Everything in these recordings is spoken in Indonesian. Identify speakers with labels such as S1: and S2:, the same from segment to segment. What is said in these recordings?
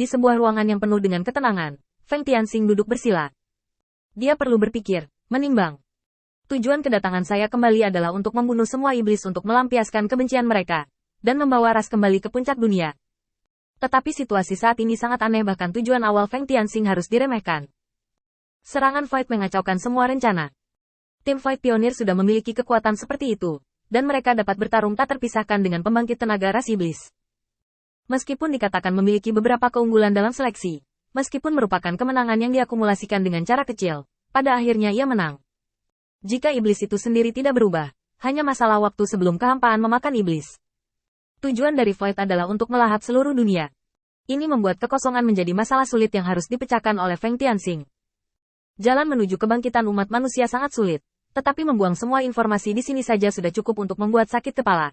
S1: Di sebuah ruangan yang penuh dengan ketenangan, Feng Tianxing duduk bersila. Dia perlu berpikir, menimbang. Tujuan kedatangan saya kembali adalah untuk membunuh semua iblis untuk melampiaskan kebencian mereka, dan membawa ras kembali ke puncak dunia. Tetapi situasi saat ini sangat aneh, bahkan tujuan awal Feng Tianxing harus diremehkan. Serangan Void mengacaukan semua rencana. Tim Void Pionir sudah memiliki kekuatan seperti itu, dan mereka dapat bertarung tak terpisahkan dengan pembangkit tenaga ras iblis. Meskipun dikatakan memiliki beberapa keunggulan dalam seleksi, meskipun merupakan kemenangan yang diakumulasikan dengan cara kecil, pada akhirnya ia menang. Jika iblis itu sendiri tidak berubah, hanya masalah waktu sebelum kehampaan memakan iblis. Tujuan dari Void adalah untuk melahap seluruh dunia. Ini membuat kekosongan menjadi masalah sulit yang harus dipecahkan oleh Feng Tianxing. Jalan menuju kebangkitan umat manusia sangat sulit, tetapi membuang semua informasi di sini saja sudah cukup untuk membuat sakit kepala.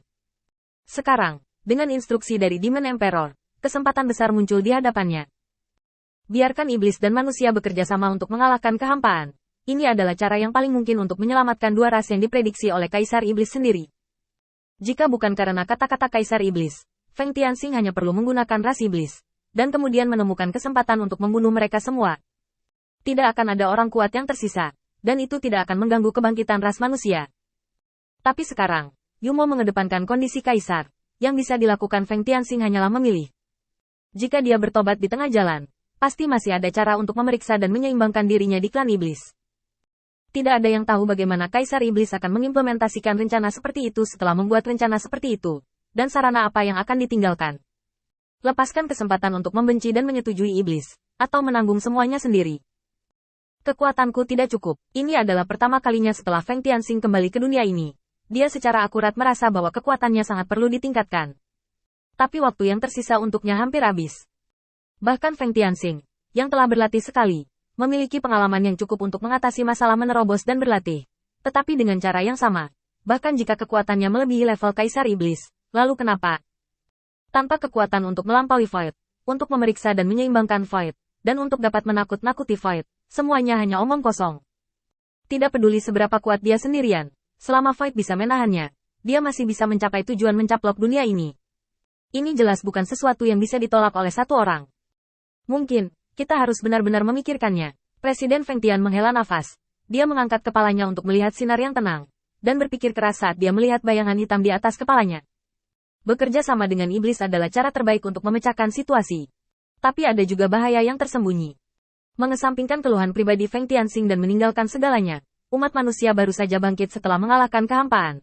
S1: Sekarang, dengan instruksi dari Demon Emperor, kesempatan besar muncul di hadapannya. Biarkan iblis dan manusia bekerja sama untuk mengalahkan kehampaan. Ini adalah cara yang paling mungkin untuk menyelamatkan dua ras yang diprediksi oleh Kaisar Iblis sendiri. Jika bukan karena kata-kata Kaisar Iblis, Feng Tianxing hanya perlu menggunakan ras iblis, dan kemudian menemukan kesempatan untuk membunuh mereka semua. Tidak akan ada orang kuat yang tersisa, dan itu tidak akan mengganggu kebangkitan ras manusia. Tapi sekarang, Yumo mengedepankan kondisi Kaisar. Yang bisa dilakukan Feng Tianxing hanyalah memilih. Jika dia bertobat di tengah jalan, pasti masih ada cara untuk memeriksa dan menyeimbangkan dirinya di klan iblis. Tidak ada yang tahu bagaimana Kaisar Iblis akan mengimplementasikan rencana seperti itu setelah membuat rencana seperti itu, dan sarana apa yang akan ditinggalkan. Lepaskan kesempatan untuk membenci dan menyetujui iblis, atau menanggung semuanya sendiri. Kekuatanku tidak cukup. Ini adalah pertama kalinya setelah Feng Tianxing kembali ke dunia ini. Dia secara akurat merasa bahwa kekuatannya sangat perlu ditingkatkan. Tapi waktu yang tersisa untuknya hampir habis. Bahkan Feng Tianxing, yang telah berlatih sekali, memiliki pengalaman yang cukup untuk mengatasi masalah menerobos dan berlatih. Tetapi dengan cara yang sama, bahkan jika kekuatannya melebihi level Kaisar Iblis, lalu kenapa? Tanpa kekuatan untuk melampaui Void, untuk memeriksa dan menyeimbangkan Void, dan untuk dapat menakut-nakuti Void, semuanya hanya omong kosong. Tidak peduli seberapa kuat dia sendirian. Selama Void bisa menahannya, dia masih bisa mencapai tujuan mencaplok dunia ini. Ini jelas bukan sesuatu yang bisa ditolak oleh satu orang. Mungkin, kita harus benar-benar memikirkannya. Presiden Feng Tian menghela nafas. Dia mengangkat kepalanya untuk melihat sinar yang tenang, dan berpikir keras saat dia melihat bayangan hitam di atas kepalanya. Bekerja sama dengan iblis adalah cara terbaik untuk memecahkan situasi. Tapi ada juga bahaya yang tersembunyi. Mengesampingkan keluhan pribadi Feng Tianxing dan meninggalkan segalanya, umat manusia baru saja bangkit setelah mengalahkan kehampaan.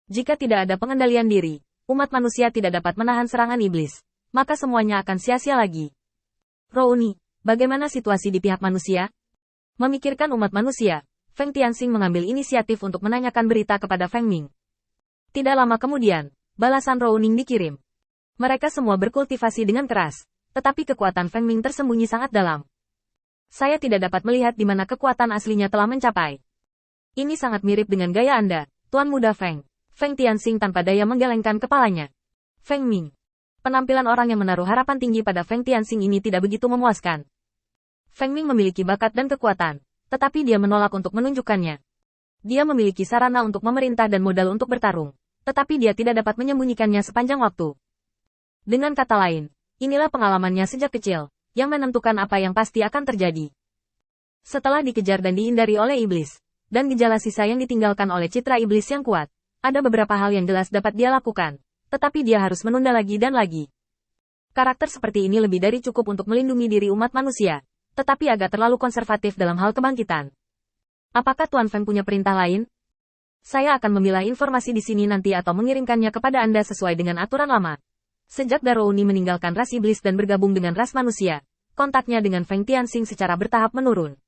S1: Jika tidak ada pengendalian diri, umat manusia tidak dapat menahan serangan iblis, maka semuanya akan sia-sia lagi. Rouni, bagaimana situasi di pihak manusia? Memikirkan umat manusia, Feng Tianxing mengambil inisiatif untuk menanyakan berita kepada Feng Ming. Tidak lama kemudian, balasan Rouning dikirim. Mereka semua berkultivasi dengan keras, tetapi kekuatan Feng Ming tersembunyi sangat dalam. Saya tidak dapat melihat di mana kekuatan aslinya telah mencapai. Ini sangat mirip dengan gaya Anda, Tuan Muda Feng. Feng Tianxing tanpa daya menggelengkan kepalanya. Feng Ming. Penampilan orang yang menaruh harapan tinggi pada Feng Tianxing ini tidak begitu memuaskan. Feng Ming memiliki bakat dan kekuatan, tetapi dia menolak untuk menunjukkannya. Dia memiliki sarana untuk memerintah dan modal untuk bertarung, tetapi dia tidak dapat menyembunyikannya sepanjang waktu. Dengan kata lain, inilah pengalamannya sejak kecil, yang menentukan apa yang pasti akan terjadi. Setelah dikejar dan dihindari oleh iblis, dan gejala sisa yang ditinggalkan oleh citra iblis yang kuat, ada beberapa hal yang jelas dapat dia lakukan, tetapi dia harus menunda lagi dan lagi. Karakter seperti ini lebih dari cukup untuk melindungi diri umat manusia, tetapi agak terlalu konservatif dalam hal kebangkitan. Apakah Tuan Feng punya perintah lain? Saya akan memilah informasi di sini nanti atau mengirimkannya kepada Anda sesuai dengan aturan lama. Sejak Darouni meninggalkan ras iblis dan bergabung dengan ras manusia, kontaknya dengan Feng Tianxing secara bertahap menurun.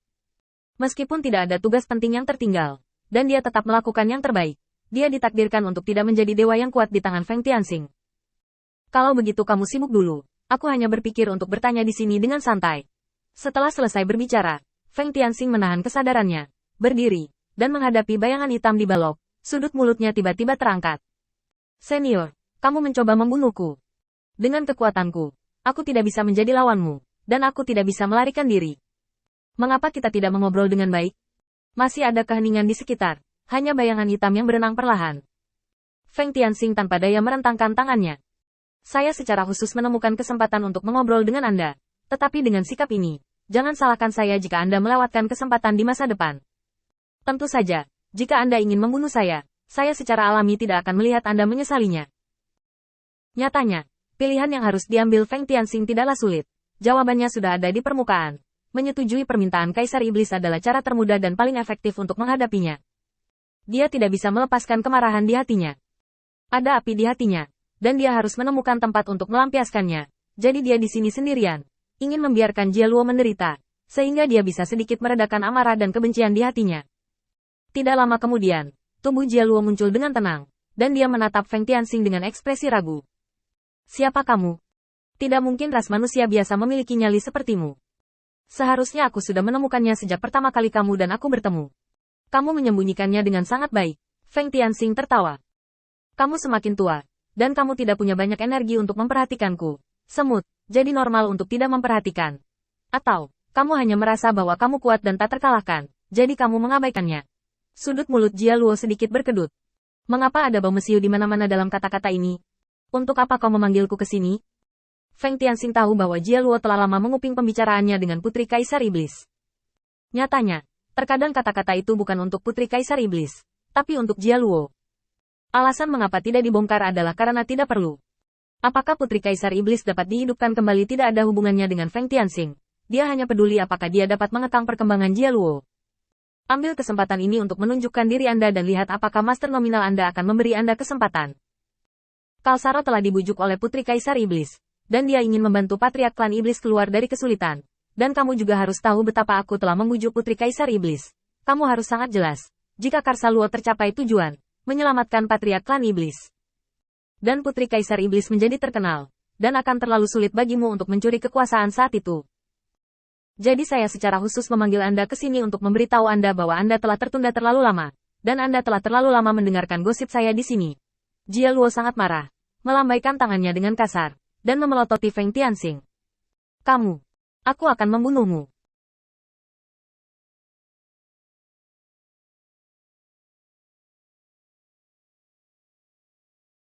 S1: Meskipun tidak ada tugas penting yang tertinggal, dan dia tetap melakukan yang terbaik, dia ditakdirkan untuk tidak menjadi dewa yang kuat di tangan Feng Tianxing. Kalau begitu kamu sibuk dulu, aku hanya berpikir untuk bertanya di sini dengan santai. Setelah selesai berbicara, Feng Tianxing menahan kesadarannya, berdiri, dan menghadapi bayangan hitam di balok, sudut mulutnya tiba-tiba terangkat. Senior, kamu mencoba membunuhku. Dengan kekuatanku, aku tidak bisa menjadi lawanmu, dan aku tidak bisa melarikan diri. Mengapa kita tidak mengobrol dengan baik? Masih ada keheningan di sekitar, hanya bayangan hitam yang berenang perlahan. Feng Tianxing tanpa daya merentangkan tangannya. Saya secara khusus menemukan kesempatan untuk mengobrol dengan Anda. Tetapi dengan sikap ini, jangan salahkan saya jika Anda melewatkan kesempatan di masa depan. Tentu saja, jika Anda ingin membunuh saya secara alami tidak akan melihat Anda menyesalinya. Nyatanya, pilihan yang harus diambil Feng Tianxing tidaklah sulit. Jawabannya sudah ada di permukaan. Menyetujui permintaan Kaisar Iblis adalah cara termudah dan paling efektif untuk menghadapinya. Dia tidak bisa melepaskan kemarahan di hatinya. Ada api di hatinya, dan dia harus menemukan tempat untuk melampiaskannya. Jadi dia di sini sendirian, ingin membiarkan Jie Luo menderita, sehingga dia bisa sedikit meredakan amarah dan kebencian di hatinya. Tidak lama kemudian, tubuh Jie Luo muncul dengan tenang, dan dia menatap Feng Tianxing dengan ekspresi ragu. Siapa kamu? Tidak mungkin ras manusia biasa memiliki nyali sepertimu. Seharusnya aku sudah menemukannya sejak pertama kali kamu dan aku bertemu. Kamu menyembunyikannya dengan sangat baik. Feng Tianxing tertawa. Kamu semakin tua, dan kamu tidak punya banyak energi untuk memperhatikanku. Semut, jadi normal untuk tidak memperhatikan. Atau, kamu hanya merasa bahwa kamu kuat dan tak terkalahkan, jadi kamu mengabaikannya. Sudut mulut Jie Luo sedikit berkedut. Mengapa ada bau mesiu di mana-mana dalam kata-kata ini? Untuk apa kau memanggilku ke sini? Feng Tianxing tahu bahwa Jie Luo telah lama menguping pembicaraannya dengan Putri Kaisar Iblis. Nyatanya, terkadang kata-kata itu bukan untuk Putri Kaisar Iblis, tapi untuk Jie Luo. Alasan mengapa tidak dibongkar adalah karena tidak perlu. Apakah Putri Kaisar Iblis dapat dihidupkan kembali tidak ada hubungannya dengan Feng Tianxing. Dia hanya peduli apakah dia dapat mengekang perkembangan Jie Luo. Ambil kesempatan ini untuk menunjukkan diri Anda dan lihat apakah Master Nominal Anda akan memberi Anda kesempatan. Kalsaro telah dibujuk oleh Putri Kaisar Iblis, dan dia ingin membantu Patriark Klan Iblis keluar dari kesulitan. Dan kamu juga harus tahu betapa aku telah membujuk Putri Kaisar Iblis. Kamu harus sangat jelas, jika Karsa Luo tercapai tujuan, menyelamatkan Patriark Klan Iblis. Dan Putri Kaisar Iblis menjadi terkenal, dan akan terlalu sulit bagimu untuk mencuri kekuasaan saat itu. Jadi saya secara khusus memanggil Anda ke sini untuk memberitahu Anda bahwa Anda telah tertunda terlalu lama, dan Anda telah terlalu lama mendengarkan gosip saya di sini. Jie Luo sangat marah, melambaikan tangannya dengan kasar, dan memelototi Feng Tianxing. Aku akan membunuhmu.